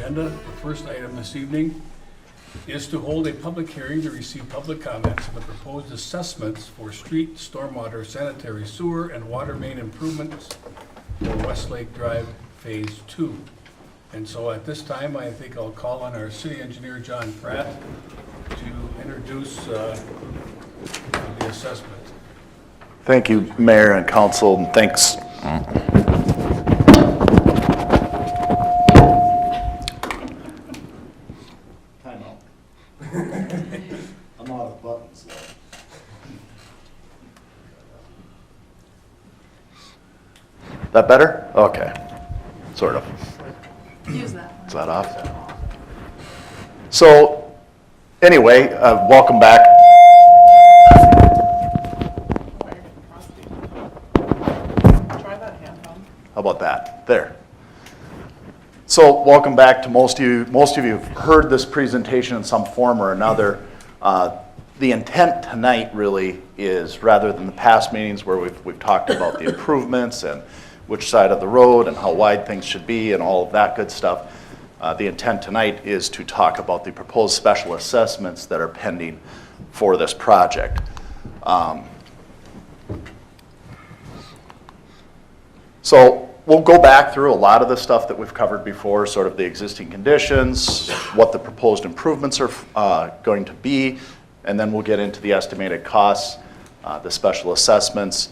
agenda. The first item this evening is to hold a public hearing to receive public comments on the proposed assessments for street, stormwater, sanitary sewer, and water main improvements for Westlake Drive Phase 2. And so at this time, I think I'll call on our city engineer, John Pratt, to introduce the assessment. Thank you, Mayor and Council, and thanks. Time out. I'm out of buttons. That better? Okay, sort of. Use that. Is that off? So, anyway, welcome back. Try that handheld. How about that? There. So welcome back to most of you. Most of you have heard this presentation in some form or another. The intent tonight really is, rather than the past meetings where we've talked about the improvements and which side of the road and how wide things should be and all of that good stuff, the intent tonight is to talk about the proposed special assessments that are pending for this project. So we'll go back through a lot of the stuff that we've covered before, sort of the existing conditions, what the proposed improvements are going to be, and then we'll get into the estimated costs, the special assessments,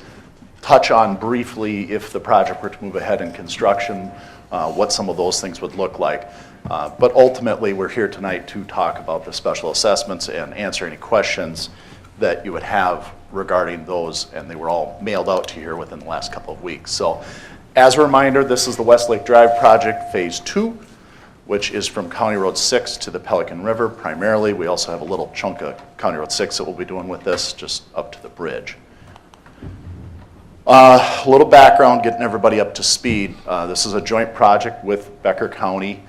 touch on briefly if the project were to move ahead in construction, what some of those things would look like. But ultimately, we're here tonight to talk about the special assessments and answer any questions that you would have regarding those, and they were all mailed out to you here within the last couple of weeks. So as a reminder, this is the Westlake Drive project, Phase 2, which is from County Road 6 to the Pelican River primarily. We also have a little chunk of County Road 6 that we'll be doing with this, just up to the bridge. A little background, getting everybody up to speed. This is a joint project with Becker County.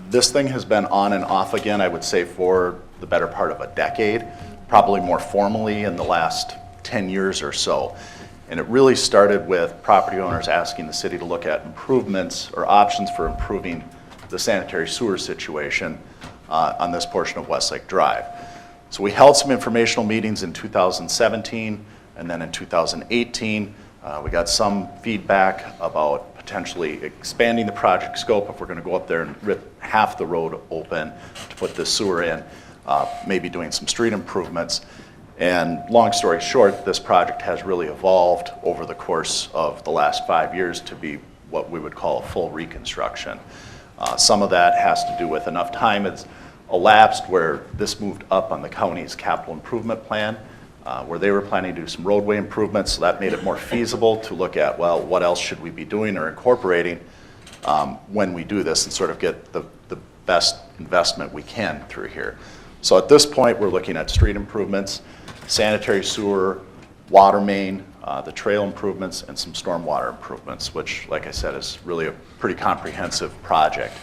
This thing has been on and off again, I would say, for the better part of a decade, probably more formally in the last 10 years or so. And it really started with property owners asking the city to look at improvements or options for improving the sanitary sewer situation on this portion of Westlake Drive. So we held some informational meetings in 2017, and then in 2018, we got some feedback about potentially expanding the project scope if we're going to go up there and rip half the road open to put the sewer in, maybe doing some street improvements. And long story short, this project has really evolved over the course of the last 5 years to be what we would call a full reconstruction. Some of that has to do with enough time has elapsed where this moved up on the county's capital improvement plan, where they were planning to do some roadway improvements, so that made it more feasible to look at, well, what else should we be doing or incorporating when we do this and sort of get the best investment we can through here. So at this point, we're looking at street improvements, sanitary sewer, water main, the trail improvements, and some stormwater improvements, which, like I said, is really a pretty comprehensive project.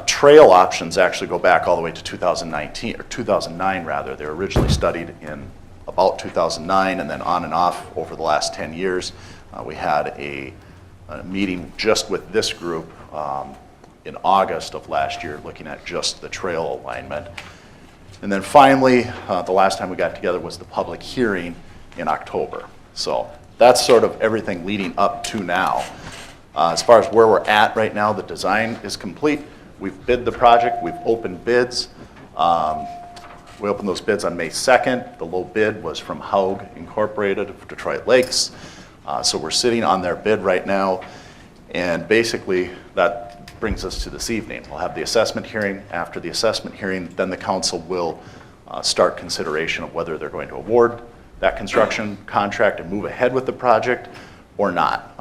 Trail options actually go back all the way to 2019, or 2009 rather. They were originally studied in about 2009 and then on and off over the last 10 years. We had a meeting just with this group in August of last year looking at just the trail alignment. And then finally, the last time we got together was the public hearing in October. So that's sort of everything leading up to now. As far as where we're at right now, the design is complete. We've bid the project, we've opened bids. We opened those bids on May 2nd. The low bid was from Haug Incorporated of Detroit Lakes. So we're sitting on their bid right now. And basically that brings us to this evening. We'll have the assessment hearing. After the assessment hearing, then the council will start consideration of whether they're going to award that construction contract and move ahead with the project or not.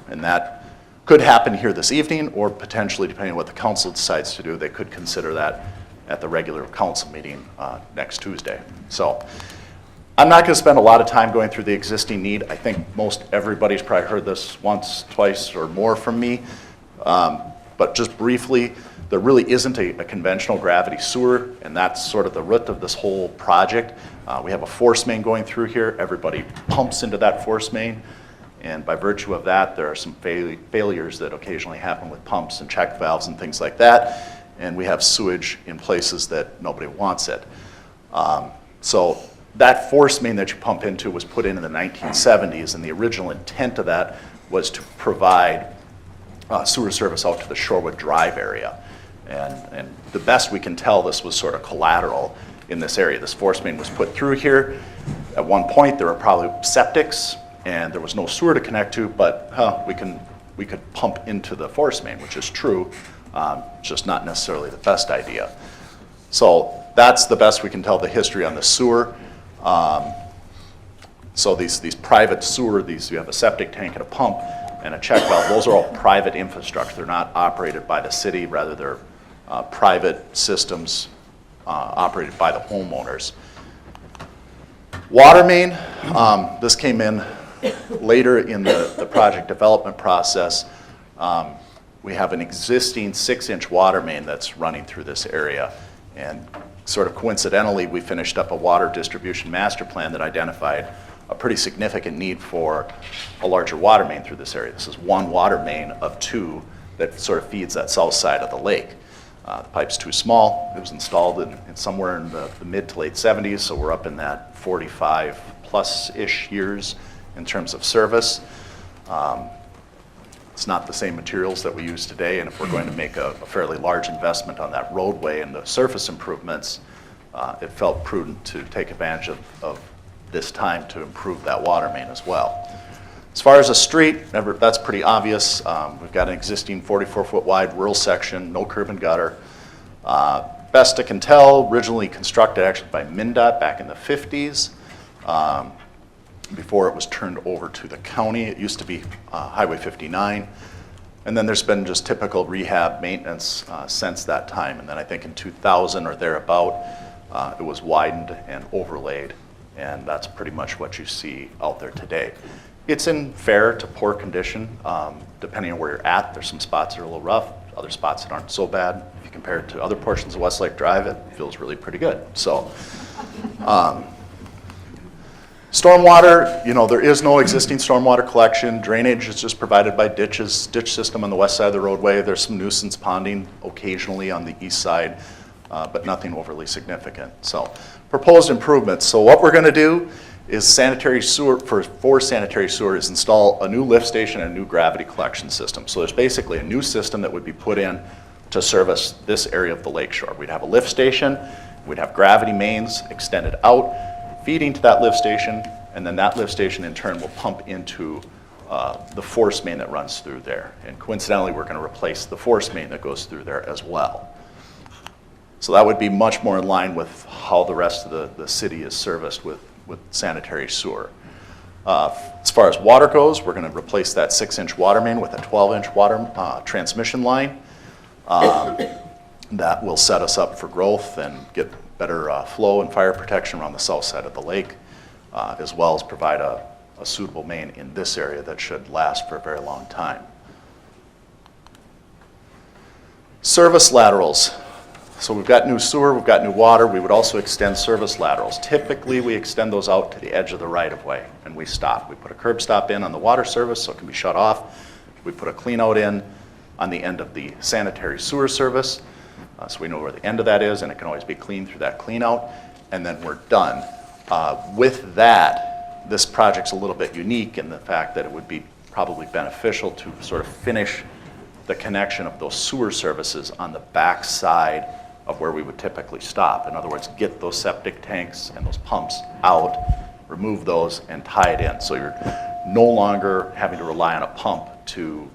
And that could happen here this evening, or potentially, depending on what the council decides to do, they could consider that at the regular council meeting next Tuesday. So I'm not going to spend a lot of time going through the existing need. I think most everybody's probably heard this once, twice, or more from me. But just briefly, there really isn't a conventional gravity sewer, and that's sort of the root of this whole project. We have a force main going through here. Everybody pumps into that force main. And by virtue of that, there are some failures that occasionally happen with pumps and check valves and things like that. And we have sewage in places that nobody wants it. So that force main that you pump into was put in the 1970s, and the original intent of that was to provide sewer service out to the Shorewood Drive area. And the best we can tell, this was sort of collateral in this area. This force main was put through here. At one point, there were probably septics, and there was no sewer to connect to, but we could pump into the force main, which is true, just not necessarily the best idea. So that's the best we can tell the history on the sewer. So these private sewer, you have a septic tank and a pump and a check valve, those are all private infrastructure. They're not operated by the city, rather they're private systems operated by the homeowners. Water main, this came in later in the project development process. We have an existing 6-inch water main that's running through this area. And sort of coincidentally, we finished up a water distribution master plan that identified a pretty significant need for a larger water main through this area. This is one water main of two that sort of feeds that south side of the lake. The pipe's too small. It was installed in somewhere in the mid to late 70s, so we're up in that 45 plus-ish years in terms of service. It's not the same materials that we use today, and if we're going to make a fairly large investment on that roadway and the surface improvements, it felt prudent to take advantage of this time to improve that water main as well. As far as a street, that's pretty obvious. We've got an existing 44-foot wide rural section, no curb and gutter. Best I can tell, originally constructed actually by MnDOT back in the 50s. Before it was turned over to the county. It used to be Highway 59. And then there's been just typical rehab maintenance since that time. And then I think in 2000 or thereabout, it was widened and overlaid. And that's pretty much what you see out there today. It's in fair to poor condition, depending on where you're at. There's some spots that are a little rough, other spots that aren't so bad. If you compare it to other portions of Westlake Drive, it feels really pretty good. So. Stormwater, there is no existing stormwater collection. Drainage is just provided by ditch system on the west side of the roadway. There's some nuisance ponding occasionally on the east side, but nothing overly significant. So, proposed improvements. So what we're gonna do is sanitary sewer, for sanitary sewer, is install a new lift station and a new gravity collection system. So there's basically a new system that would be put in to service this area of the lakeshore. We'd have a lift station, we'd have gravity mains extended out, feeding to that lift station, and then that lift station in turn will pump into the force main that runs through there. And coincidentally, we're going to replace the force main that goes through there as well. So that would be much more in line with how the rest of the city is serviced with sanitary sewer. As far as water goes, we're going to replace that 6-inch water main with a 12-inch water transmission line. That will set us up for growth and get better flow and fire protection around the south side of the lake, as well as provide a suitable main in this area that should last for a very long time. Service laterals. So we've got new sewer, we've got new water, we would also extend service laterals. Typically, we extend those out to the edge of the right-of-way, and we stop. We put a curb stop in on the water service so it can be shut off. We put a clean out in on the end of the sanitary sewer service, so we know where the end of that is, and it can always be cleaned through that clean out, and then we're done. With that, this project's a little bit unique in the fact that it would be probably beneficial to sort of finish the connection of those sewer services on the back side of where we would typically stop. In other words, get those septic tanks and those pumps out, remove those, and tie it in. So you're no longer having to rely on a pump to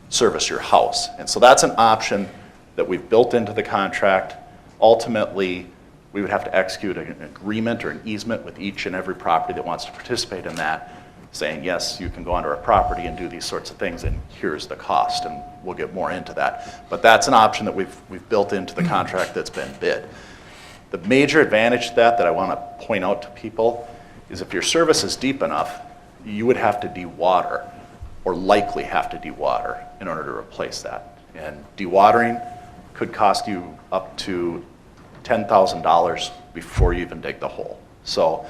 service your house. And so that's an option that we've built into the contract. Ultimately, we would have to execute an agreement or an easement with each and every property that wants to participate in that, saying, yes, you can go onto our property and do these sorts of things, and here's the cost, and we'll get more into that. But that's an option that we've built into the contract that's been bid. The major advantage to that I want to point out to people is if your service is deep enough, you would have to dewater, or likely have to dewater, in order to replace that. And dewatering could cost you up to $10,000 before you even dig the hole. So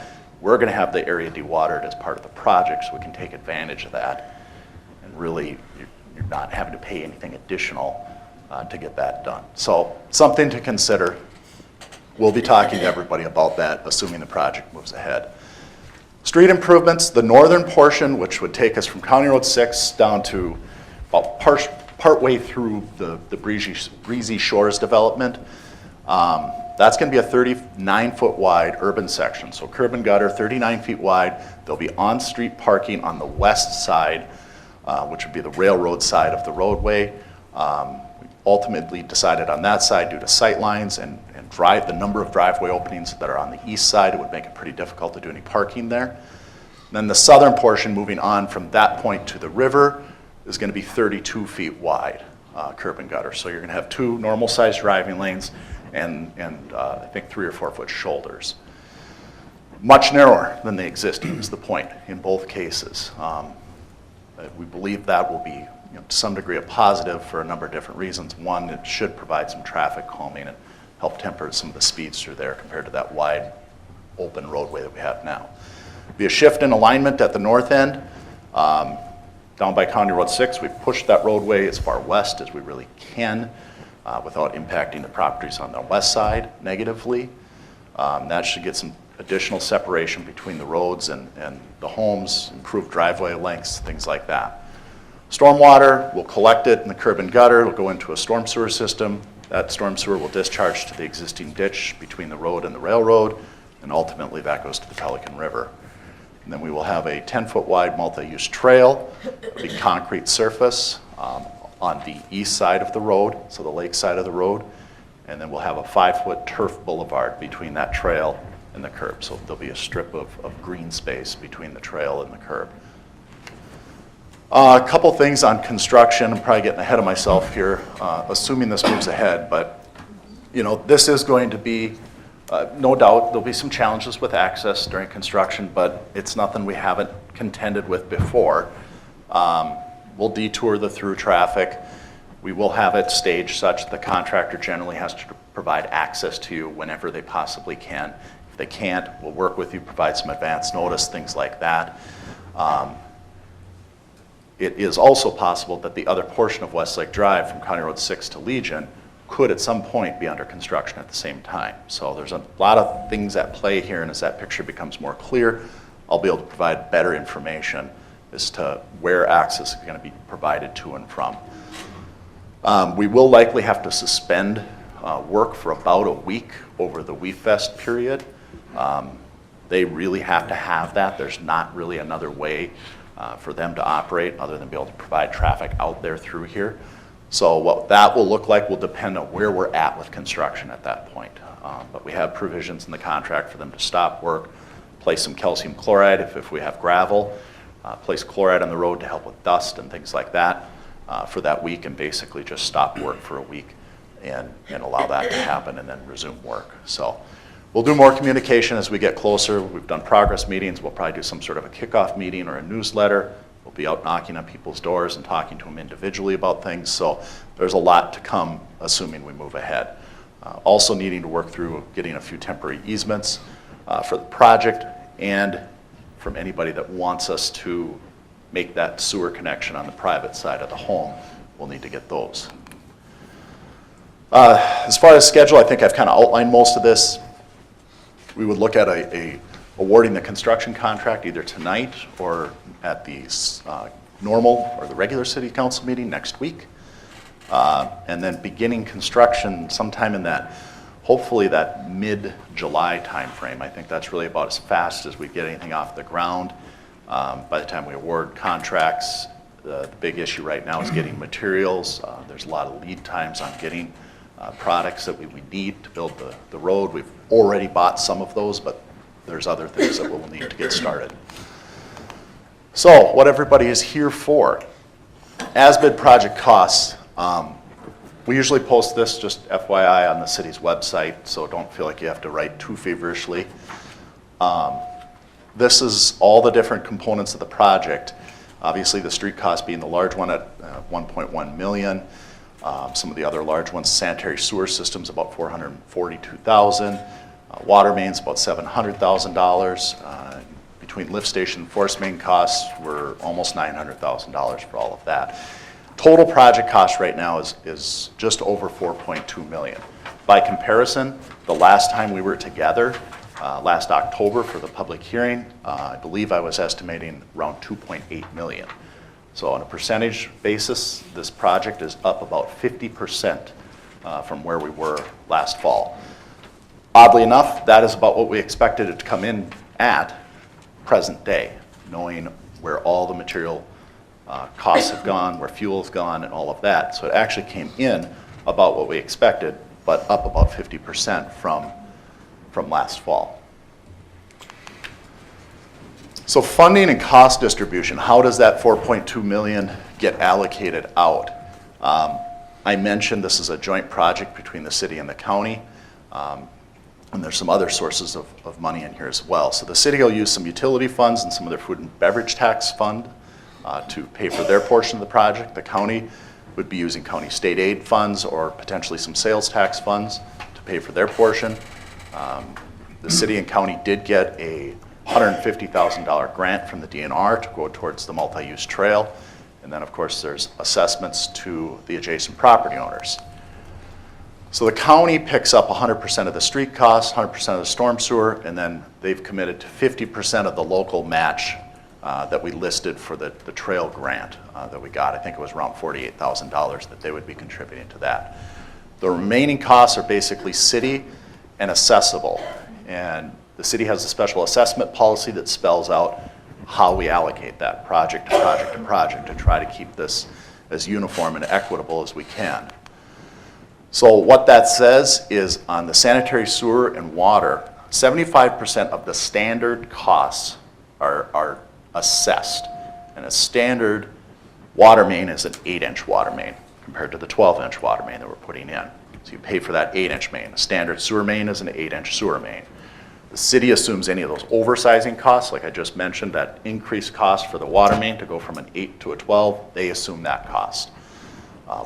we're going to have the area dewatered as part of the project, so we can take advantage of that. And really, you're not having to pay anything additional to get that done. So something to consider. We'll be talking to everybody about that, assuming the project moves ahead. Street improvements, the northern portion, which would take us from County Road 6 down to about partway through the Breezy Shores development. That's going to be a 39-foot wide urban section. So curb and gutter, 39 feet wide. There'll be on-street parking on the west side, which would be the railroad side of the roadway. We ultimately decided on that side due to sight lines and the number of driveway openings that are on the east side, it would make it pretty difficult to do any parking there. Then the southern portion, moving on from that point to the river, is going to be 32 feet wide, curb and gutter. So you're going to have two normal-sized driving lanes and I think 3 or 4 foot shoulders. Much narrower than the existing is the point in both cases. We believe that will be, to some degree, a positive for a number of different reasons. One, it should provide some traffic calming and help temper some of the speeds through there compared to that wide, open roadway that we have now. Be a shift in alignment at the north end. Down by County Road 6, we've pushed that roadway as far west as we really can without impacting the properties on the west side negatively. That should get some additional separation between the roads and the homes, improved driveway lengths, things like that. Stormwater, we'll collect it in the curb and gutter. It'll go into a storm sewer system. That storm sewer will discharge to the existing ditch between the road and the railroad, and ultimately that goes to the Pelican River. And then we will have a 10-foot wide multi-use trail, a big concrete surface on the east side of the road, so the lake side of the road. And then we'll have a 5-foot turf boulevard between that trail and the curb. So there'll be a strip of green space between the trail and the curb. A couple things on construction. I'm probably getting ahead of myself here, assuming this moves ahead, but this is going to be, no doubt, there'll be some challenges with access during construction, but it's nothing we haven't contended with before. We'll detour the through traffic. We will have it staged such the contractor generally has to provide access to you whenever they possibly can. If they can't, we'll work with you, provide some advance notice, things like that. It is also possible that the other portion of Westlake Drive from County Road 6 to Legion could at some point be under construction at the same time. So there's a lot of things at play here, and as that picture becomes more clear, I'll be able to provide better information as to where access is going to be provided to and from. We will likely have to suspend work for about a week over the WeFest period. They really have to have that. There's not really another way for them to operate other than be able to provide traffic out there through here. So what that will look like will depend on where we're at with construction at that point. But we have provisions in the contract for them to stop work, place some calcium chloride if we have gravel, place chloride on the road to help with dust and things like that for that week, and basically just stop work for a week and allow that to happen and then resume work. So we'll do more communication as we get closer. We've done progress meetings. We'll probably do some sort of a kickoff meeting or a newsletter. We'll be out knocking on people's doors and talking to them individually about things. So there's a lot to come, assuming we move ahead. Also needing to work through getting a few temporary easements for the project, and from anybody that wants us to make that sewer connection on the private side of the home, we'll need to get those. As far as schedule, I think I've kind of outlined most of this. We would look at awarding the construction contract either tonight or at the normal or the regular city council meeting next week. And then beginning construction sometime in that, hopefully that mid-July timeframe. I think that's really about as fast as we get anything off the ground. By the time we award contracts, the big issue right now is getting materials. There's a lot of lead times on getting products that we need to build the road. We've already bought some of those, but there's other things that we'll need to get started. So what everybody is here for, as-bid project costs. We usually post this, just FYI, on the city's website, so don't feel like you have to write too feverishly. This is all the different components of the project. Obviously, the street cost being the large one at $1.1 million. Some of the other large ones, sanitary sewer systems, about $442,000. Water mains, about $700,000. between lift station and force main costs, we're almost $900,000 for all of that. Total project cost right now is just over $4.2 million. By comparison, the last time we were together, last October for the public hearing, I believe I was estimating around $2.8 million. So on a percentage basis, this project is up about 50% from where we were last fall. Oddly enough, that is about what we expected it to come in at present day, knowing where all the material costs have gone, where fuel's gone, and all of that. So it actually came in about what we expected, but up about 50% from last fall. So funding and cost distribution, how does that $4.2 million get allocated out? I mentioned this is a joint project between the city and the county, and there's some other sources of money in here as well. So the city will use some utility funds and some of their food and beverage tax fund to pay for their portion of the project. The county would be using county state aid funds or potentially some sales tax funds to pay for their portion. The city and county did get a $150,000 grant from the DNR to go towards the multi-use trail. And then, of course, there's assessments to the adjacent property owners. So the county picks up 100% of the street costs, 100% of the storm sewer, and then they've committed to 50% of the local match that we listed for the trail grant that we got. I think it was around $48,000 that they would be contributing to that. The remaining costs are basically city and assessable. And the city has a special assessment policy that spells out how we allocate that project to project to project to try to keep this as uniform and equitable as we can. So what that says is on the sanitary sewer and water, 75% of the standard costs are assessed. And a standard water main is an 8-inch water main compared to the 12-inch water main that we're putting in. So you pay for that 8-inch main. A standard sewer main is an 8-inch sewer main. The city assumes any of those oversizing costs, like I just mentioned, that increased cost for the water main to go from an 8 to a 12, they assume that cost.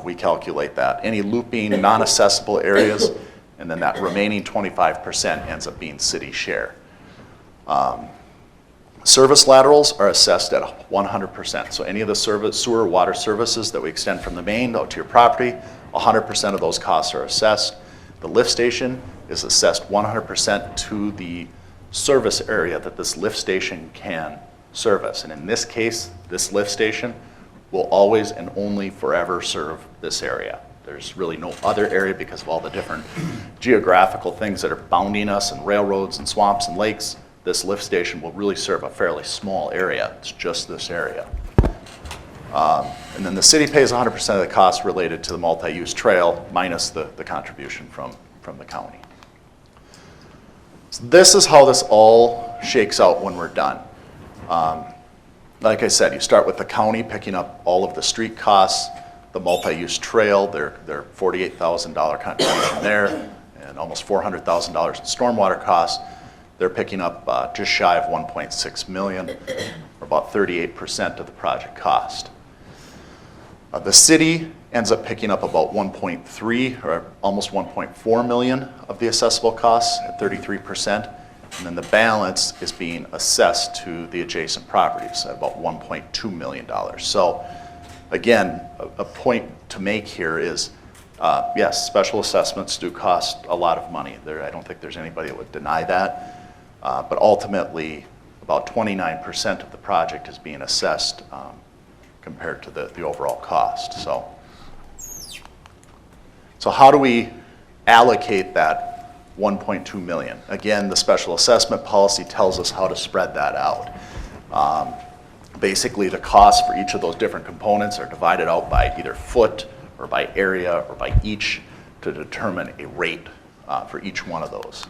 We calculate that. Any looping, non-accessible areas, and then that remaining 25% ends up being city share. Service laterals are assessed at 100%. So any of the sewer water services that we extend from the main out to your property, 100% of those costs are assessed. The lift station is assessed 100% to the service area that this lift station can service. And in this case, this lift station will always and only forever serve this area. There's really no other area because of all the different geographical things that are bounding us and railroads and swamps and lakes. This lift station will really serve a fairly small area. It's just this area. And then the city pays 100% of the costs related to the multi-use trail minus the contribution from the county. So this is how this all shakes out when we're done. Like I said, you start with the county picking up all of the street costs, the multi-use trail, their $48,000 contribution there, and almost $400,000 in stormwater costs. They're picking up just shy of $1.6 million, or about 38% of the project cost. The city ends up picking up about 1.3 or almost 1.4 million of the assessable costs at 33%. And then the balance is being assessed to the adjacent properties at about $1.2 million. So again, a point to make here is, yes, special assessments do cost a lot of money. I don't think there's anybody that would deny that. But ultimately, about 29% of the project is being assessed compared to the overall cost. So how do we allocate that $1.2 million? Again, the special assessment policy tells us how to spread that out. Basically, the costs for each of those different components are divided out by either foot or by area or by each to determine a rate for each one of those.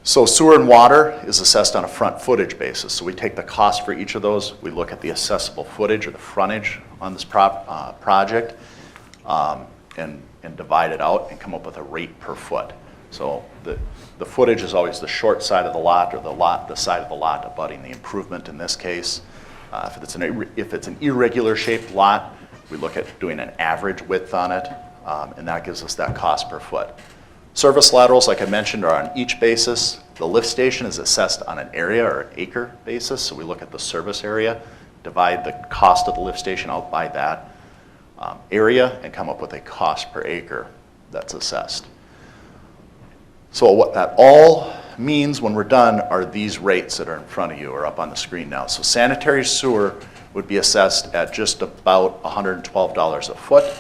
So sewer and water is assessed on a front footage basis. So we take the cost for each of those, we look at the assessable footage or the frontage on this project, and divide it out and come up with a rate per foot. So the footage is always the short side of the lot, or the side of the lot abutting the improvement in this case. If it's an irregular shaped lot, we look at doing an average width on it, and that gives us that cost per foot. Service laterals, like I mentioned, are on each basis. The lift station is assessed on an area or acre basis, so we look at the service area, divide the cost of the lift station out by that area, and come up with a cost per acre that's assessed. So what that all means when we're done are these rates that are in front of you or up on the screen now. So sanitary sewer would be assessed at just about $112 a foot.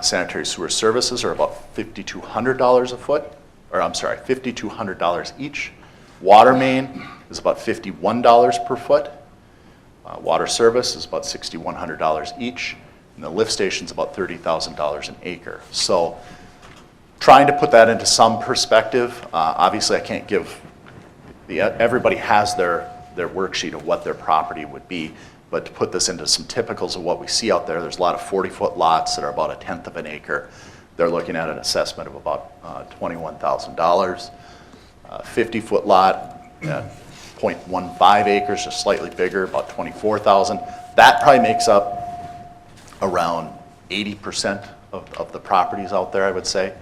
Sanitary sewer services are about $5,200 a foot, or I'm sorry, $5,200 each. Water main is about $51 per foot. Water service is about $6,100 each. And the lift station is about $30,000 an acre. So trying to put that into some perspective, obviously I can't give, everybody has their worksheet of what their property would be, but to put this into some typicals of what we see out there, there's a lot of 40-foot lots that are about 1/10 of an acre. They're looking at an assessment of about $21,000. 50-foot lot at 0.15 acres, just slightly bigger, about $24,000. That probably makes up around 80% of the properties out there, I would say.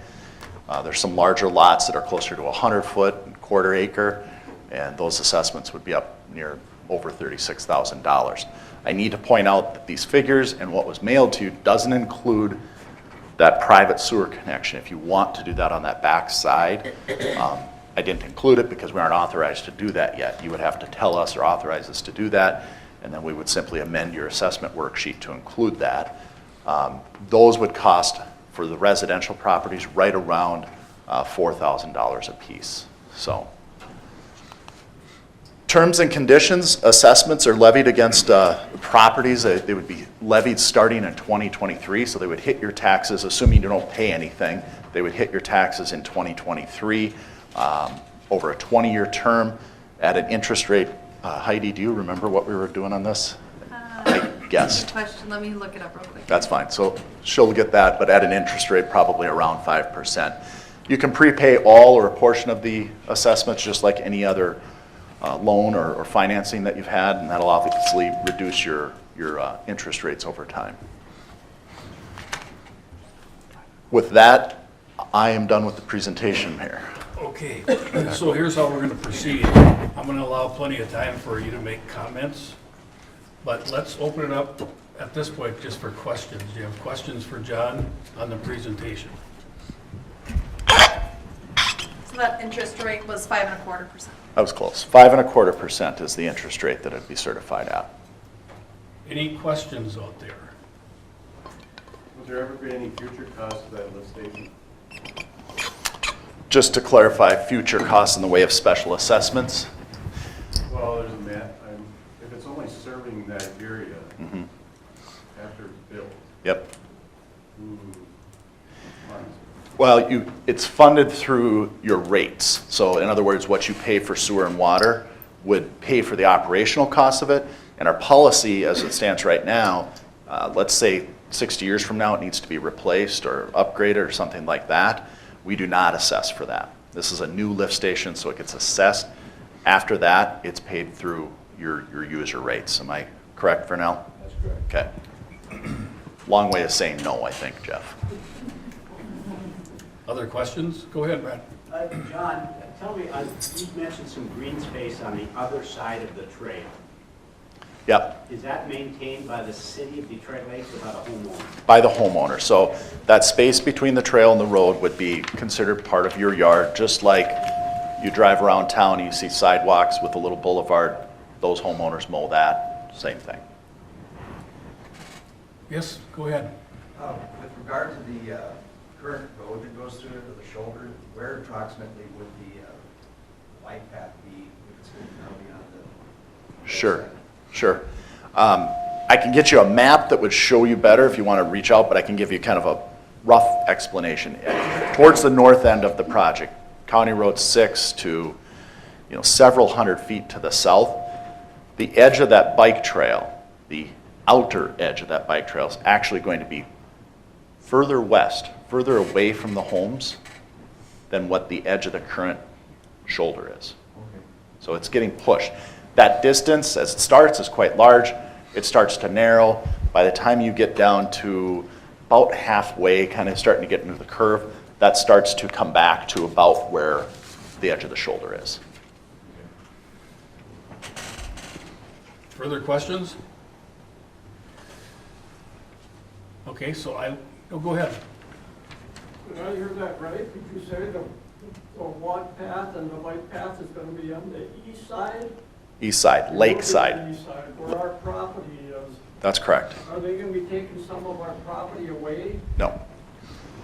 There's some larger lots that are closer to 100-foot, quarter acre, and those assessments would be up near over $36,000. I need to point out that these figures and what was mailed to you doesn't include that private sewer connection. If you want to do that on that back side, I didn't include it because we aren't authorized to do that yet. You would have to tell us or authorize us to do that, and then we would simply amend your assessment worksheet to include that. Those would cost, for the residential properties, right around $4,000 a piece. So, terms and conditions, assessments are levied against properties. They would be levied starting in 2023, so they would hit your taxes, assuming you don't pay anything, they would hit your taxes in 2023 over a 20-year term at an interest rate. Heidi, do you remember what we were doing on this? I guessed. Question, let me look it up real quick. That's fine. So she'll get that, but at an interest rate probably around 5%. You can prepay all or a portion of the assessments just like any other loan or financing that you've had, and that'll obviously reduce your interest rates over time. With that, I am done with the presentation here. Okay, so here's how we're going to proceed. I'm going to allow plenty of time for you to make comments, but let's open it up at this point just for questions. Do you have questions for John on the presentation? So that interest rate was 5.25%. That was close. 5.25% is the interest rate that it'd be certified at. Any questions out there? Will there ever be any future cost to that lift station? Just to clarify, future costs in the way of special assessments. Well, there's a map, if it's only serving that area after it's built, Yep. who funds it? Well, it's funded through your rates. So in other words, what you pay for sewer and water would pay for the operational cost of it. And our policy, as it stands right now, let's say 60 years from now it needs to be replaced or upgraded or something like that, we do not assess for that. This is a new lift station, so it gets assessed. After that, it's paid through your user rates. Am I correct, Vernell? That's correct. Okay. Long way of saying no, I think, Jeff. Other questions? Go ahead, Brad. John, tell me, you mentioned some green space on the other side of the trail. Yep. Is that maintained by the city of Detroit Lakes or by the homeowner? By the homeowner. So that space between the trail and the road would be considered part of your yard, just like you drive around town and you see sidewalks with a little boulevard. Those homeowners mow that, same thing. Yes, go ahead. With regard to the current road that goes through to the shoulder, where approximately would the bike path be if it's going to be on the? Sure, sure. I can get you a map that would show you better if you want to reach out, but I can give you kind of a rough explanation. Towards the north end of the project, County Road 6 to several hundred feet to the south, the edge of that bike trail, the outer edge of that bike trail is actually going to be further west, further away from the homes than what the edge of the current shoulder is. Okay. So it's getting pushed. That distance, as it starts, is quite large. It starts to narrow. By the time you get down to about halfway, kind of starting to get into the curve, that starts to come back to about where the edge of the shoulder is. Further questions? Okay, so go ahead. Did I hear that right? Did you say the walk path and the bike path is gonna be on the east side? East side, lake side. East side, where our property is. That's correct. Are they gonna be taking some of our property away No.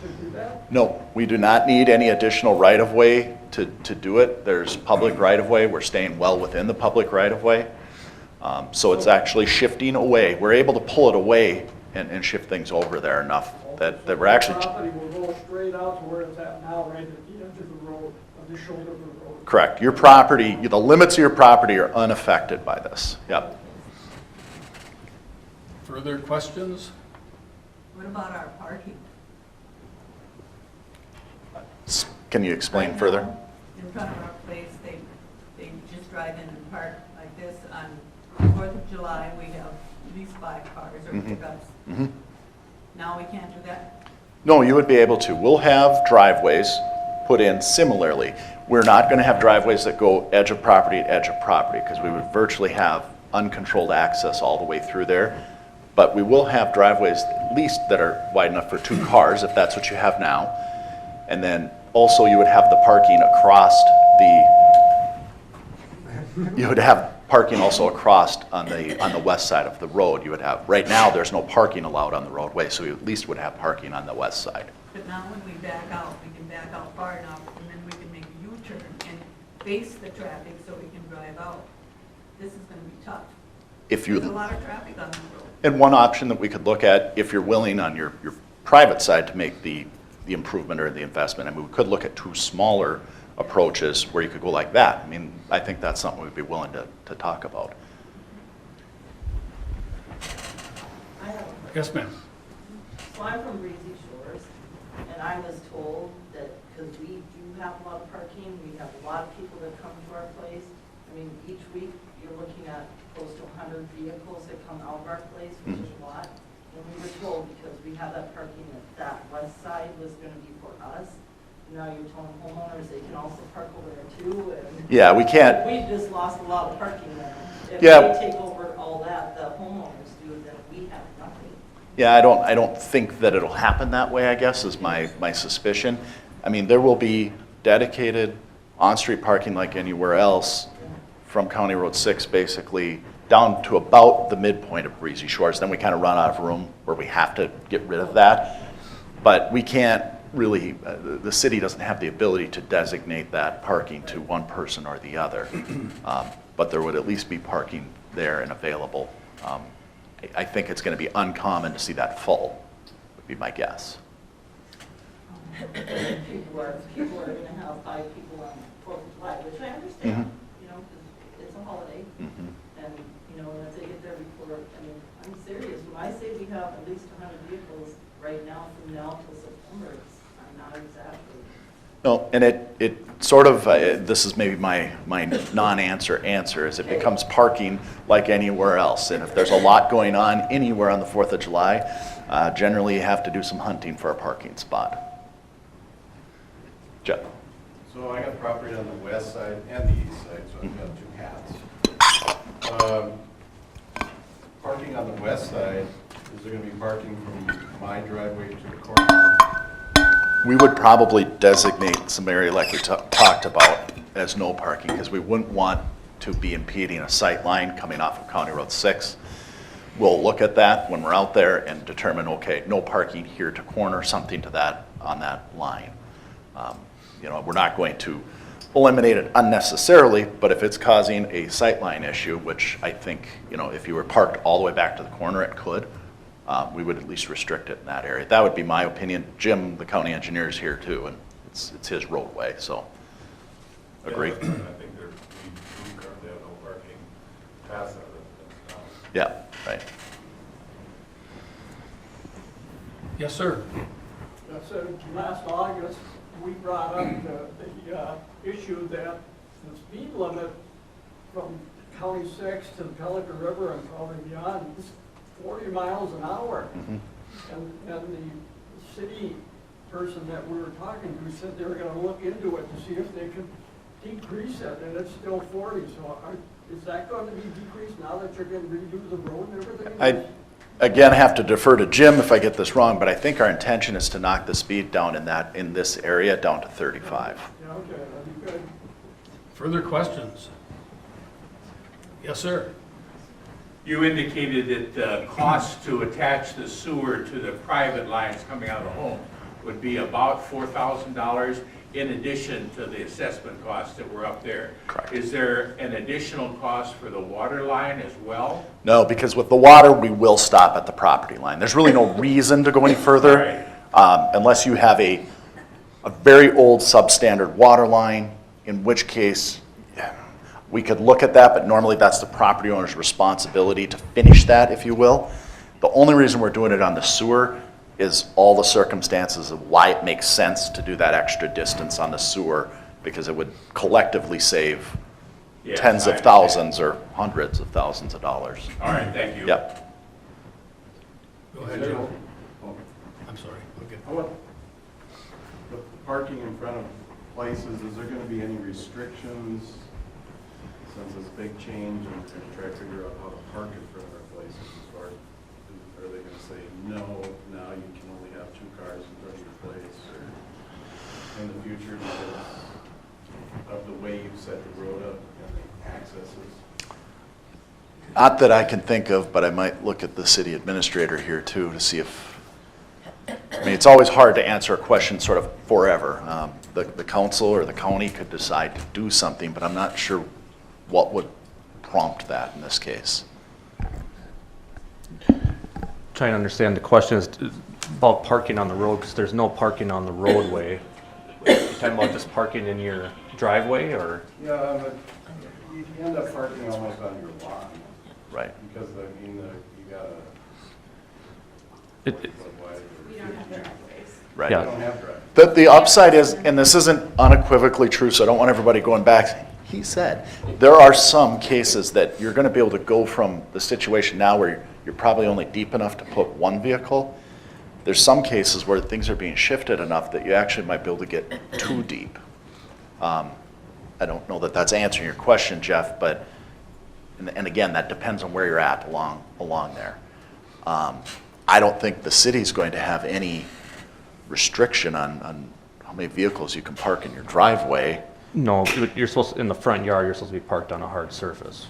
to do that? No, we do not need any additional right-of-way to do it. There's public right-of-way. We're staying well within the public right-of-way. So it's actually shifting away. We're able to pull it away and shift things over there enough that we're actually, The property will go straight out to where it's at now, right at the edge of the road, on the shoulder of the road. correct. Your property, the limits of your property are unaffected by this. Yep. Further questions? What about our parking? Can you explain Right further? now, in front of our place, they just drive in and park like this. On 4th of July, we have at least 5 cars or pickups. Mhm. Now we can't do that? No, you would be able to. We'll have driveways put in similarly. We're not going to have driveways that go edge of property to edge of property because we would virtually have uncontrolled access all the way through there. But we will have driveways at least that are wide enough for 2 cars, if that's what you have now. And then also you would have the parking across you would have parking also across on the west side of the road. You would have, right now, there's no parking allowed on the roadway, so you at least would have parking on the west side. But now when we back out, we can back out far enough and then we can make a U-turn and face the traffic so we can drive out. This is gonna be tough. If you, There's a lot of traffic on the road. and one option that we could look at, if you're willing on your private side to make the improvement or the investment, I mean, we could look at 2 smaller approaches where you could go like that. I mean, I think that's something we'd be willing to talk about. I have a Yes, ma'am. So I'm from Breezy Shores, and I was told that, because we do have a lot of parking, we have a lot of people that come to our place. I mean, each week, you're looking at close to 100 vehicles that come out of our place, which is a lot. And we were told, because we have that parking, that west side was gonna be for us. Now you're telling homeowners they can also park over there too, and Yeah, we can't, we just lost a lot of parking there. If Yeah. they take over all that, the homeowners do, then we have nothing. yeah, I don't think that it'll happen that way, I guess, is my suspicion. I mean, there will be dedicated on-street parking like anywhere else from County Road 6 basically down to about the midpoint of Breezy Shores. Then we kind of run out of room where we have to get rid of that. But we can't really, the city doesn't have the ability to designate that parking to one person or the other. But there would at least be parking there and available. I think it's going to be uncommon to see that full, would be my guess. People are gonna have 5 people on 4th of July, which I understand, you know, 'cause it's a holiday. And, you know, and if they get there before, I mean, I'm serious, when I say we have at least 100 vehicles right now from now till September, I'm not exaggerating. No, and it sort of, this is maybe my non-answer answer, is it becomes parking like anywhere else. And if there's a lot going on anywhere on the 4th of July, generally you have to do some hunting for a parking spot. Jeff? So I got property on the west side and the east side, so I've got 2 hats. Parking on the west side, is there gonna be parking from my driveway to the corner? We would probably designate some area like we talked about as no parking, because we wouldn't want to be impeding a sight line coming off of County Road 6. We'll look at that when we're out there and determine, okay, no parking here to corner, something to that, on that line. You know, we're not going to eliminate it unnecessarily, but if it's causing a sightline issue, which I think, you know, if you were parked all the way back to the corner, it could, we would at least restrict it in that area. That would be my opinion. Jim, the county engineer, is here too, and it's his roadway, so. Agree? I think we currently have no parking past that residence now. Yeah, right. Yes, sir. That's, last August, we brought up the issue that the speed limit from County 6 to the Pelican River and probably beyond is 40 miles an hour. And the city person that we were talking to said they were gonna look into it to see if they could decrease it, and it's still 40, so is that going to be decreased now that you're going to redo the road and everything? I, again, have to defer to Jim if I get this wrong, but I think our intention is to knock the speed down in this area down to 35. Yeah, okay, that'd be good. Further questions? Yes, sir. You indicated that the cost to attach the sewer to the private lines coming out of the home would be about $4,000 in addition to the assessment costs that were up there. Correct. Is there an additional cost for the water line as well? No, because with the water, we will stop at the property line. There's really no reason to go any further unless you have a very old substandard water line, in which case we could look at that, but normally that's the property owner's responsibility to finish that, if you will. The only reason we're doing it on the sewer is all the circumstances of why it makes sense to do that extra distance on the sewer, because it would collectively save Yes, tens I of understand. thousands or hundreds of thousands of dollars. All right, thank you. Yep. Go ahead, Is there Joe. no- I'm sorry. Okay. How about the parking in front of places, is there gonna be any restrictions since it's a big change and we're gonna try to figure out how to park in front of our places as far as, are they gonna say, no, now you can only have 2 cars in front of your place, or in the future because of the way you set the road up and the accesses? Not that I can think of, but I might look at the city administrator here too to see if, I mean, it's always hard to answer a question sort of forever. The council or the county could decide to do something, but I'm not sure what would prompt that in this case. Trying to understand the question is about parking on the road, because there's no parking on the roadway. You're talking about just parking in your driveway, or? Yeah, but you end up parking almost on your lawn. Right. Because, I mean, you gotta. It- We don't have driveways. Right. Yeah. You don't have drive. The upside is, and this isn't unequivocally true, so I don't want everybody going back, he said, there are some cases that you're gonna be able to go from the situation now where you're probably only deep enough to put one vehicle. There's some cases where things are being shifted enough that you actually might be able to get too deep. I don't know that that's answering your question, Jeff, but, and again, that depends on where you're at along there. I don't think the city's going to have any restriction on how many vehicles you can park in your driveway. No, you're supposed, in the front yard, you're supposed to be parked on a hard surface.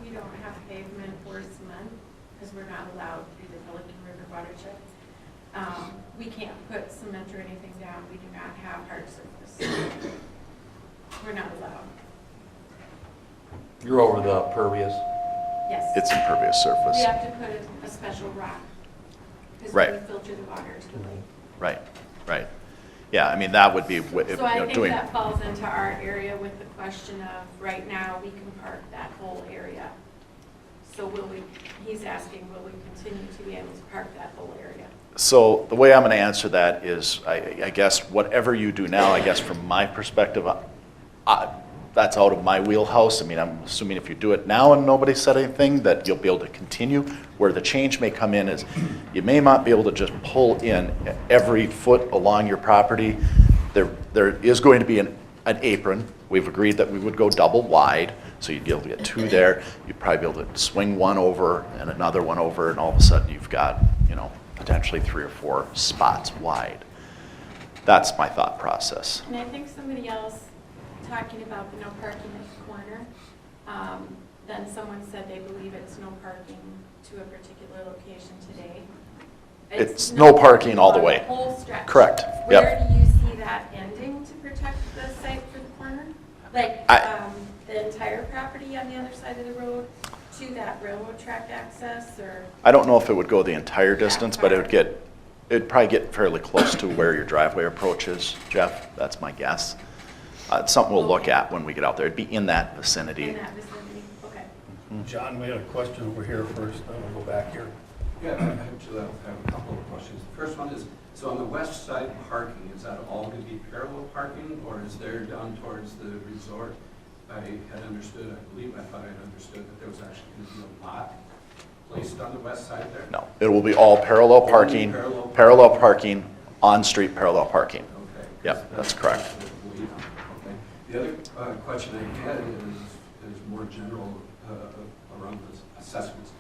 We don't have pavement or cement, because we're not allowed through the Pelican River watershed. We can't put cement or anything down, we do not have hard surface. We're not allowed. You're over the pervious. Yes. It's impervious surface. We have to put a special rock, because Right. we filter the water to the lake. Right, right. Yeah, I mean, that would be, So I think doing, that falls into our area with the question of, right now, we can park that whole area. So will we, he's asking, will we continue to be able to park that whole area? so the way I'm gonna answer that is, I guess, whatever you do now, I guess from my perspective, that's out of my wheelhouse. I mean, I'm assuming if you do it now and nobody said anything, that you'll be able to continue. Where the change may come in is, you may not be able to just pull in every foot along your property. There is going to be an apron. We've agreed that we would go double wide, so you'd be able to get 2 there. You'd probably be able to swing one over and another one over, and all of a sudden you've got, potentially 3 or 4 spots wide. That's my thought process. And I think somebody else talking about the no parking at the corner, then someone said they believe it's no parking to a particular location today. It's no parking all the on way. Whole stretch. Correct. Where Yep. do you see that ending to protect the site for the corner? Like, the entire property on the other side of the road to that railroad track access, or? I don't know if it would go the entire distance, but it'd probably get fairly close to where your driveway approach is, Jeff. That's my guess. It's something we'll look at when we get out there. It'd be in that vicinity. In that vicinity, okay. John, we had a question over here first, then we'll go back here. Yeah, I actually have a couple of questions. The first one is, so on the west side parking, is that all going to be parallel parking, or is there down towards the resort? I had understood, I believe I thought I had understood that there was actually going to be a lot placed on the west side there? No, it will be all parallel parking, parallel parking, on-street parallel parking. Okay. Yep, that's correct. Okay. The other question I had is more general around the assessments.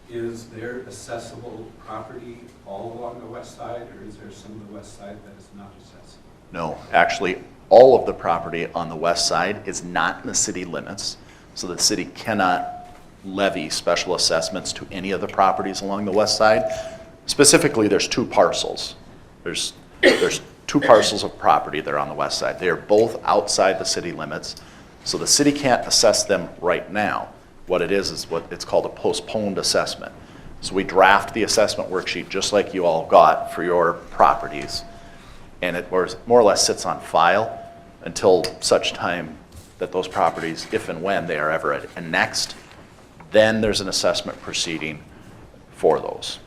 Is there accessible property all along the west side, or is there some of the west side that is not accessible? No, actually, all of the property on the west side is not in the city limits, so the city cannot levy special assessments to any of the properties along the west side. Specifically, there's two parcels. There's two parcels of property that are on the west side. They are both outside the city limits, so the city can't assess them right now. What it is what it's called a postponed assessment. So we draft the assessment worksheet just like you all got for your properties, and it more or less sits on file until such time that those properties, if and when they are ever annexed, then there's an assessment proceeding for those.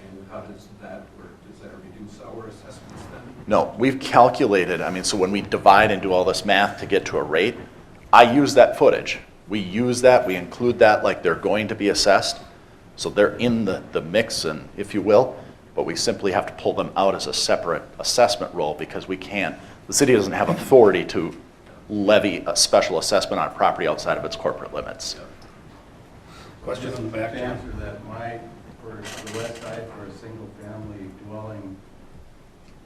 And how does that work? Does that reduce our assessments then? No, we've calculated, so when we divide and do all this math to get to a rate, I use that footage. We use that, we include that like they're going to be assessed. So they're in the mix, and if you will, but we simply have to pull them out as a separate assessment roll because we can't, the city doesn't have authority to levy a special assessment on property outside of its corporate limits. Question in the back, To John? answer that, for the west side, for a single-family dwelling,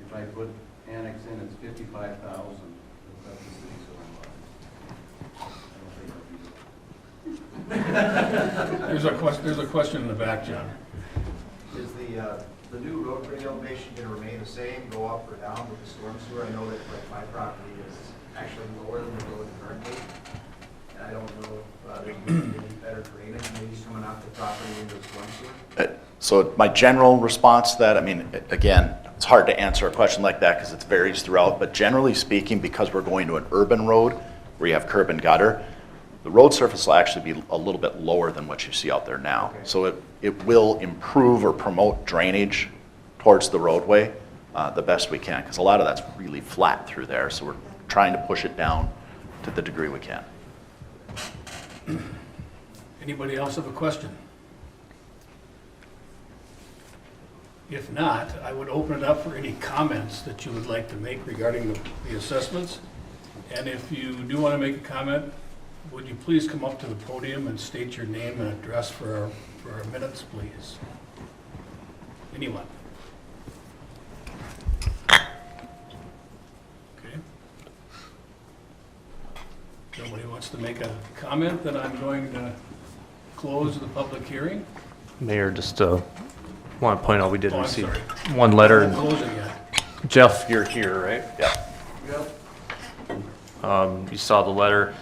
if I put annex in, it's 55,000. That's the city's own lot. There's a question in the back, John. Is the new road grade elevation going to remain the same, go up or down with the storm sewer? I know that like my property is actually lower than the road currently. And I don't know if there's going to be any better drainage maybe coming off the property into the storm sewer. So my general response to that, again, it's hard to answer a question like that because it varies throughout, but generally speaking, because we're going to an urban road where you have curb and gutter, the road surface will actually be a little bit lower than what you see out there now. Okay. So it will improve or promote drainage towards the roadway the best we can, because a lot of that's really flat through there, so we're trying to push it down to the degree we can. Anybody else have a question? If not, I would open it up for any comments that you would like to make regarding the assessments. And if you do want to make a comment, would you please come up to the podium and state your name and address for our minutes, please? Anyone? Okay. Nobody wants to make a comment, then I'm going to close the public hearing. Mayor, just want to point out we did Oh, I'm receive sorry. one letter. Don't close it yet. Jeff, you're here, right? Yeah. Yep. You saw the letter.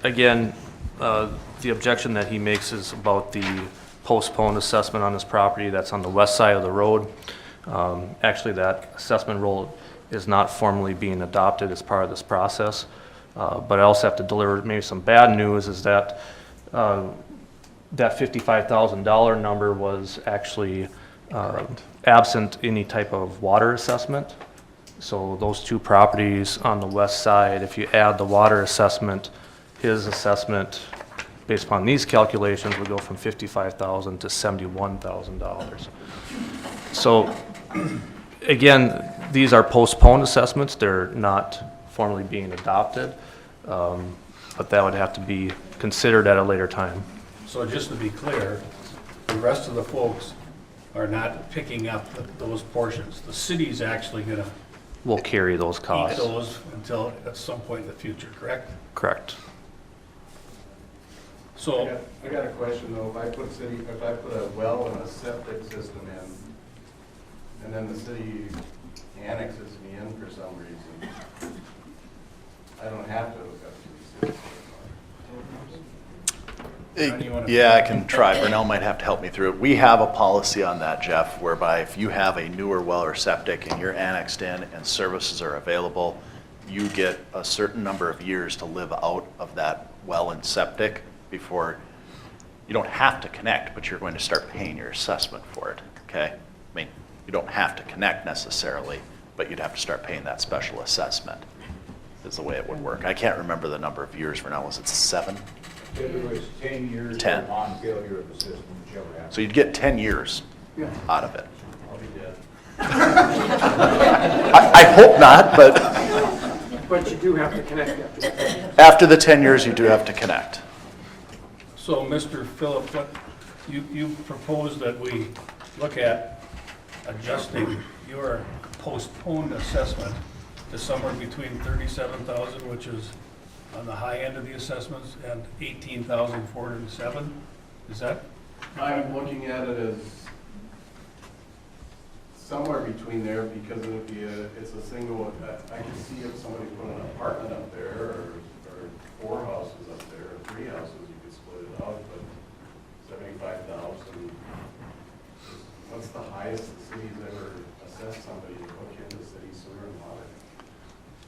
Again, the objection that he makes is about the postponed assessment on his property that's on the west side of the road. Actually, that assessment roll is not formally being adopted as part of this process. But I also have to deliver maybe some bad news is that that $55,000 number was actually absent any type of water assessment. So those two properties on the west side, if you add the water assessment, his assessment, based upon these calculations, would go from $55,000 to $71,000. So again, these are postponed assessments. They're not formally being adopted, but that would have to be considered at a later time. So just to be clear, the rest of the folks are not picking up those portions. The city's actually going to We'll carry those eat costs. those until at some point in the future, correct? Correct. So, I got a question though, if I put a well and a septic system in, and then the city annexes me in for some reason, I don't have to hook up to the city. Yeah, I can try. Burnell might have to help me through it. We have a policy on that, Jeff, whereby if you have a newer well or septic and you're annexed in and services are available, you get a certain number of years to live out of that well and septic before, you don't have to connect, but you're going to start paying your assessment for it, okay? You don't have to connect necessarily, but you'd have to start paying that special assessment, is the way it would work. I can't remember the number of years for now. Was it 7? If it was 10 years 10. of non-failure of the system, whichever happened. So you'd get 10 years out of it. I'll be dead. I hope not, but But you do have to connect after. After the 10 years, you do have to connect. So, Mr. Phillip, what, you propose that we look at adjusting your postponed assessment to somewhere between 37,000, which is on the high end of the assessments, and 18,407? Is that? I'm looking at it as somewhere between there because it would be it's a single, I can see if somebody put an apartment up there or 4 houses up there, or 3 houses, you could split it out, but 75,000. What's the highest the city's ever assessed somebody to hook into city sewer and water?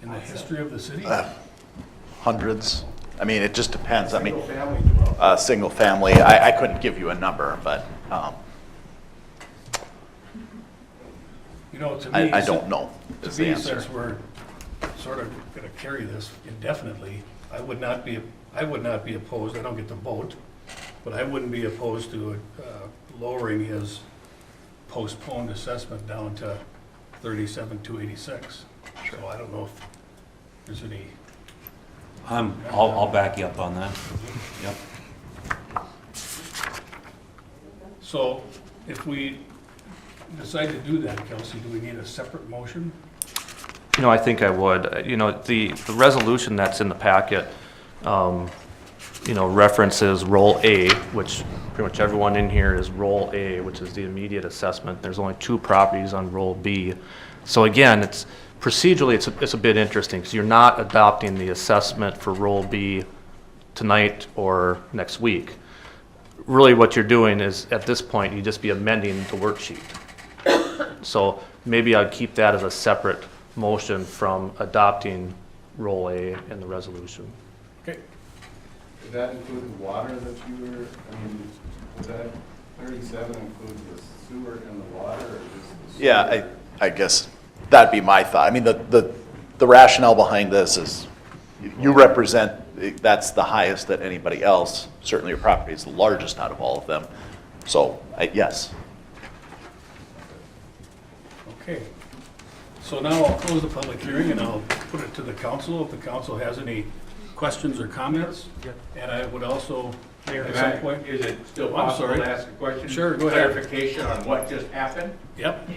In the history of the city? Hundreds. I mean, it just depends. I mean, Single family dwelling. single family, I couldn't give you a number, but You know, to me. I don't know is To the me, answer. since we're sort of going to carry this indefinitely, I would not be opposed, I don't get to vote, but I wouldn't be opposed to lowering his postponed assessment down to 37,286. So I don't know if there's any, I'll back you up on that. Yep. so if we decide to do that, Kelsey, do we need a separate motion? You know, I think I would. You know, the resolution that's in the packet, you know, references Roll A, which pretty much everyone in here is Roll A, which is the immediate assessment. There's only 2 properties on Roll B. So again, it's procedurally, it's a bit interesting because you're not adopting the assessment for Roll B tonight or next week. Really what you're doing is, at this point, you just be amending the worksheet. So maybe I'd keep that as a separate motion from adopting Roll A in the resolution. Okay. Did that include the water that you were, I mean, would that 37 include the sewer and the water, or just the sewer? Yeah, I guess that'd be my thought. I mean, the rationale behind this is you represent, that's the highest that anybody else, certainly your property is the largest out of all of them. So, yes. Okay. So now I'll close the public hearing and I'll put it to the council if the council has any questions or comments. And I would also, at some point. Is it still I'm possible sorry. to ask a question? Sure, go ahead. Clarification on what just happened? Yep,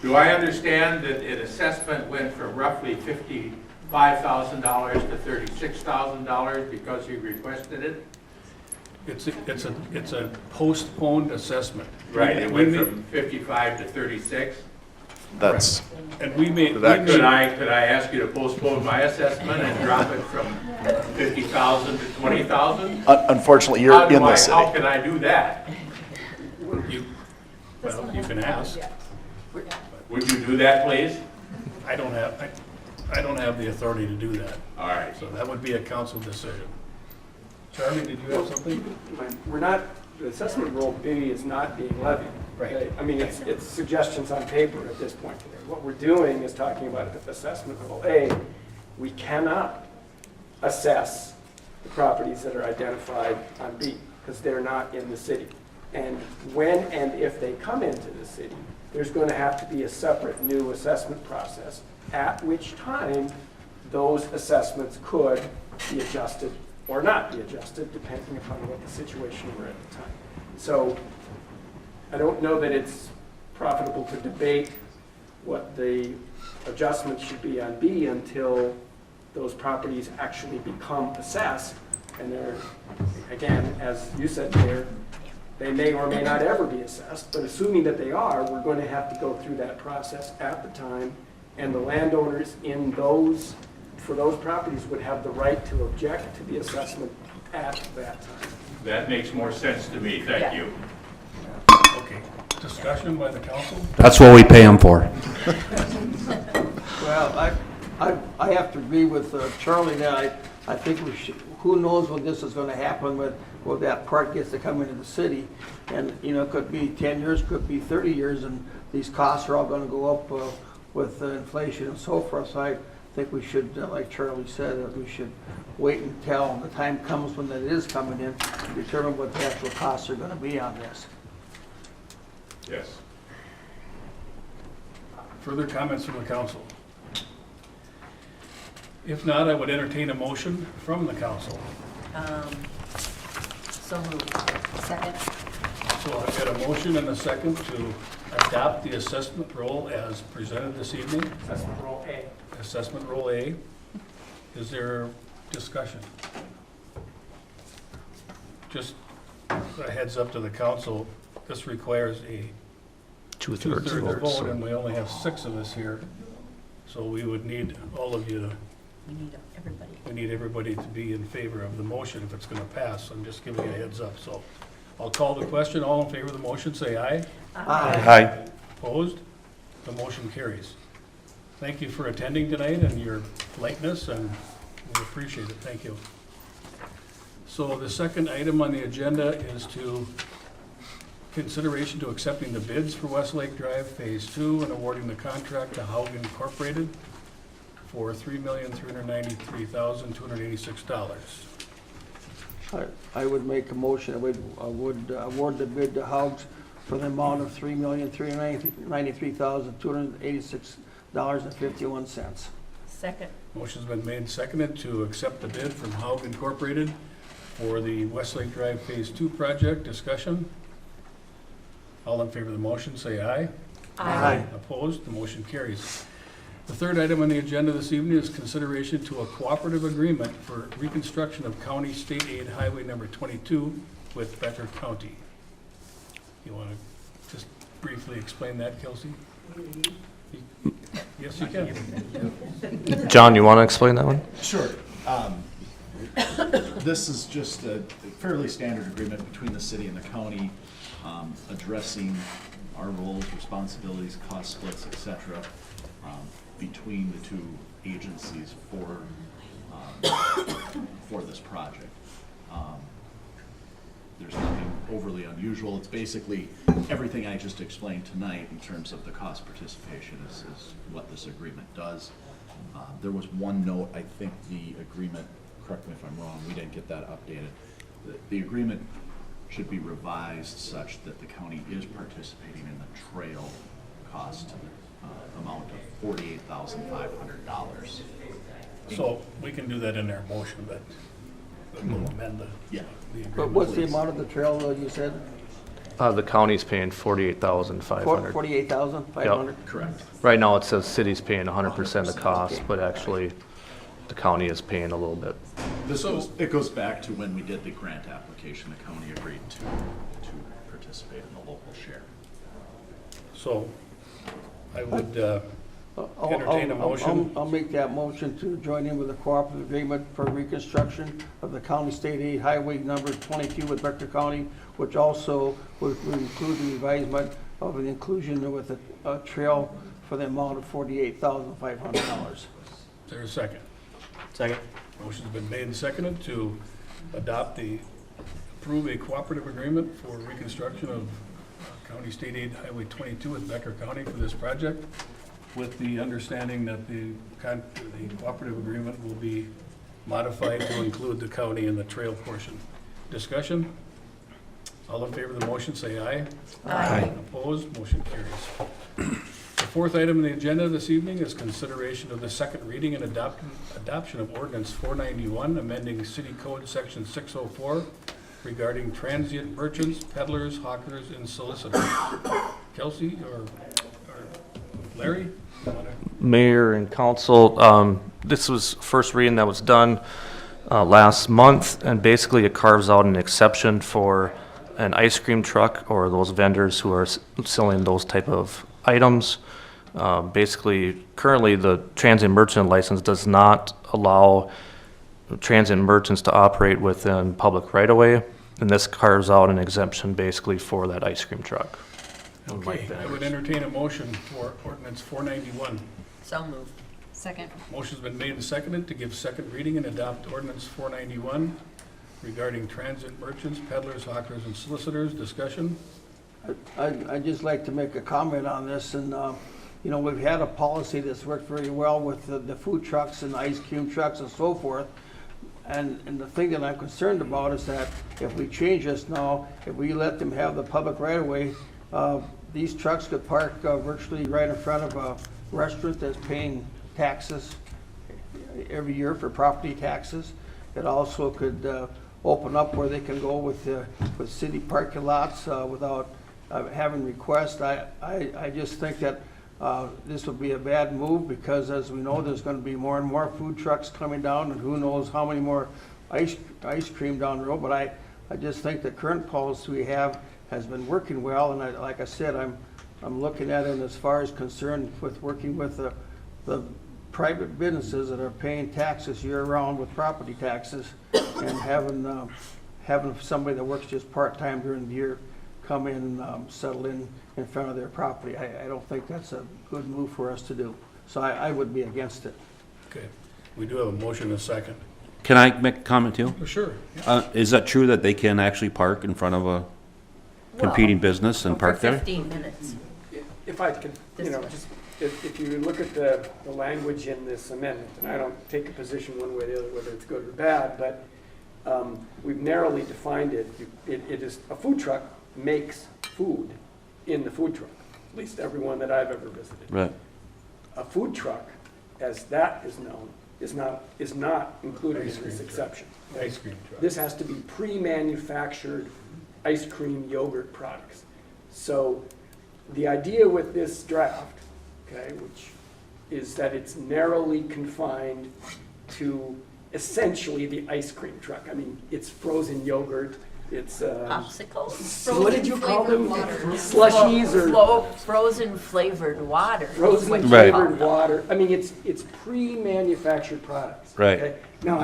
Do I understand that an assessment went from roughly $55,000 to $36,000 because you requested it? it's a postponed assessment. Right, it went from 55 to 36? That's, And we made, Could I ask you to postpone my assessment and drop it from 50,000 to 20,000? unfortunately, you're in the city. How can I do that? well, you can ask. Would you do that, please? I don't have the authority to do that. All right. So that would be a council decision. Charlie, did you have something? We're not, the assessment roll B is not being levied. Right. Okay? I mean, it's suggestions on paper at this point. What we're doing is talking about assessment roll A. We cannot assess the properties that are identified on B because they're not in the city. And when and if they come into the city, there's going to have to be a separate new assessment process, at which time those assessments could be adjusted or not be adjusted, depending upon what the situation were at the time. So I don't know that it's profitable to debate what the adjustment should be on B until those properties actually become assessed. And they're, again, as you said, they may or may not ever be assessed, but assuming that they are, we're going to have to go through that process at the time, and the landowners in those, for those properties would have the right to object to the assessment at that time. That makes more sense to me, thank you. Okay. Discussion by the council? That's what we pay them for. Well, I have to agree with Charlie that I think we should, who knows when this is going to happen when that part gets to come into the city. And, you know, it could be 10 years, could be 30 years, and these costs are all going to go up with inflation and so forth. So I think we should, like Charlie said, that we should wait until the time comes when that is coming in to determine what the actual costs are going to be on this. Yes. Further comments from the council? If not, I would entertain a motion from the council. So moved. Second. So I've got a motion and a second to adopt the assessment roll as presented this evening. Assessment roll A. Assessment roll A. Is there discussion? Just a heads up to the council, this requires a Two-thirds two-thirds vote. vote, and we only have 6 of us here. So we would need all of you to, We need everybody. we need everybody to be in favor of the motion if it's gonna pass. I'm just giving you a heads up, so. I'll call the question. All in favor of the motion, say aye. Aye. Opposed? The motion carries. Thank you for attending tonight and your politeness, and we appreciate it. Thank you. So the second item on the agenda is to consideration to accepting the bids for Westlake Drive Phase 2 and awarding the contract to Haug Incorporated for $3,393,286. I would make a motion, I would award the bid to Haugs for the amount of $3,393,286.51. Second. Motion's been made and seconded to accept the bid from Haug Incorporated for the Westlake Drive Phase 2 project. Discussion? All in favor of the motion, say aye. Aye. Opposed? The motion carries. The third item on the agenda this evening is consideration to a cooperative agreement for reconstruction of County State Aid Highway number 22 with Becker County. You want to just briefly explain that, Kelsey? Yes, you can. John, you want to explain that one? Sure. This is just a fairly standard agreement between the city and the county, addressing our roles, responsibilities, cost splits, et cetera, between the two agencies for this project. There's nothing overly unusual. It's basically everything I just explained tonight in terms of the cost participation is what this agreement does. There was one note, I think the agreement, correct me if I'm wrong, we didn't get that updated. The agreement should be revised such that the county is participating in the trail cost amount of $48,500. So we can do that in our motion, but we'll amend the agreement. But what's the amount of the trail that you said? The county's paying $48,500. 48,500? Correct. Right now, it says city's paying 100% of the cost, but actually, the county is paying a little bit. It goes back to when we did the grant application, the county agreed to participate in the local share. So I would entertain a motion. I'll make that motion to join in with the cooperative agreement for reconstruction of the County State Aid Highway number 22 with Becker County, which also would include the advisement of an inclusion with a trail for the amount of $48,500. Is there a second? Second. Motion's been made and seconded to approve a cooperative agreement for reconstruction of County State Aid Highway 22 with Becker County for this project, with the understanding that the cooperative agreement will be modified to include the county in the trail portion. Discussion? All in favor of the motion, say aye. Aye. Opposed? Motion carries. The fourth item on the agenda this evening is consideration of the second reading and adoption of ordinance 491, amending City Code Section 604 regarding transient merchants, peddlers, hawkers, and solicitors. Kelsey or Larry? You wanna- Mayor and council, this was first reading that was done last month, and basically it carves out an exception for an ice cream truck or those vendors who are selling those type of items. Basically, currently the transient merchant license does not allow transient merchants to operate within public right-of-way, and this carves out an exemption basically for that ice cream truck. Okay, I would entertain a motion for ordinance 491. So moved. Second. Motion's been made and seconded to give second reading and adopt ordinance 491 regarding transient merchants, peddlers, hawkers, and solicitors. Discussion? I'd just like to make a comment on this, and, we've had a policy that's worked very well with the food trucks and the ice cream trucks and so forth. And the thing that I'm concerned about is that if we change this now, if we let them have the public right-of-way, these trucks could park virtually right in front of a restaurant that's paying taxes. every year for property taxes. It also could open up where they can go with city parking lots without having requests. I just think that this would be a bad move because, as we know, there's going to be more and more food trucks coming down, and who knows how many more ice cream down the road. But I just think the current policy we have has been working well, and like I said, I'm looking at it as far as concerned with working with the private businesses that are paying taxes year-round with property taxes, and having somebody that works just part-time during the year come in and settle in front of their property. I don't think that's a good move for us to do. So I would be against it. Okay, we do have a motion and a second. Can I make a comment too? Oh, sure. Is that true that they can actually park in front of a competing business and park For there? 15 minutes. If I could, This way. just, if you look at the language in this amendment, and I don't take a position one way or the other, whether it's good or bad, but we've narrowly defined it. It is, a food truck makes food in the food truck, at least every one that I've ever visited. Right. A food truck, as that is known, is not included Ice in cream this truck. exception. Ice cream truck. This has to be pre-manufactured ice cream yogurt products. So the idea with this draft, okay, which is that it's narrowly confined to essentially the ice cream truck. I mean, it's frozen yogurt, it's, Popsicles? what did you call them? Frozen Slushies or Frozen flavored water. is frozen what you Right. call flavored them. water. I mean, it's pre-manufactured products. Right. okay? Now,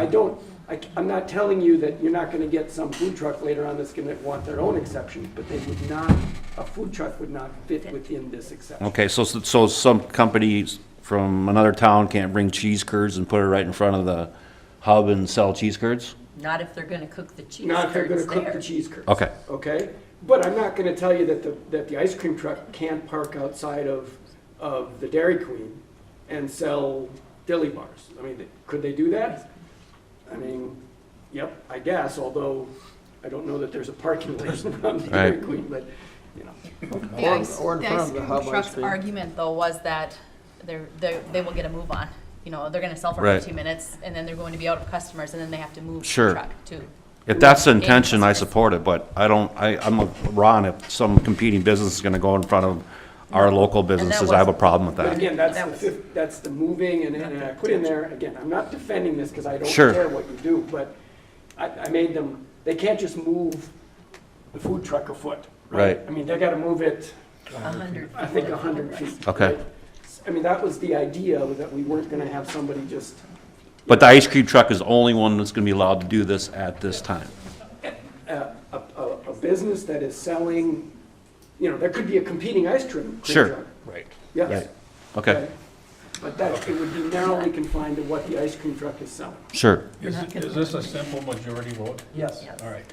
I'm not telling you that you're not gonna get some food truck later on that's gonna want their own exception, but they would not, a food truck would not fit within this exception. Okay, so some companies from another town can't bring cheese curds and put it right in front of the hub and sell cheese curds? Not if they're gonna cook the cheese Not if they're gonna curds cook there. the cheese curds. Okay. Okay? But I'm not gonna tell you that the ice cream truck can't park outside of the Dairy Queen and sell dilly bars. I mean, could they do that? I mean, yep, I guess, although I don't know that there's a parking lot around the Dairy Right. Queen, but, you know. The ice, or in the front ice of the cream hub ice truck's cream. argument, though, was that they will get a move on. You know, they're gonna sell for Right. 15 minutes, and then they're going to be out of customers, and then they have to move the Sure. truck too. If that's the intention, I support it, but I'm with Ron, if some competing business is gonna go in front of our local businesses, I have a problem with But that. again, That was- that's the moving, and I put in there, again, I'm not defending this because I don't Sure. care what you do, but I made them, they can't just move the food truck a foot, right? Right. I mean, they gotta move it, 100 I think, 100 feet. Okay. right? I mean, that was the idea, that we weren't gonna have somebody just, But the ice cream truck is the only one that's gonna be allowed to do this at this time. a business that is selling, you know, there could be a competing ice cream Sure. truck. Right. Yes. Right. Okay, But that, it would be narrowly confined to what the ice cream truck is selling. sure. Is this a simple majority vote? Yes. All right.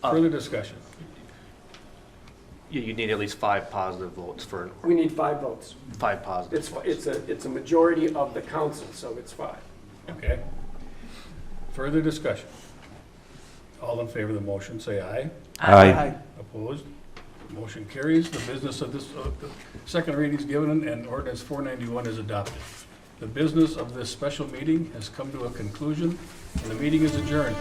Further discussion? You need at least 5 positive votes for, We need 5 votes. 5 positive It's, votes. it's a majority of the council, so it's 5. Okay. Further discussion? All in favor of the motion, say aye. Aye. Opposed? Motion carries. The business of this, the second reading is given and ordinance 491 is adopted. The business of this special meeting has come to a conclusion and the meeting is adjourned.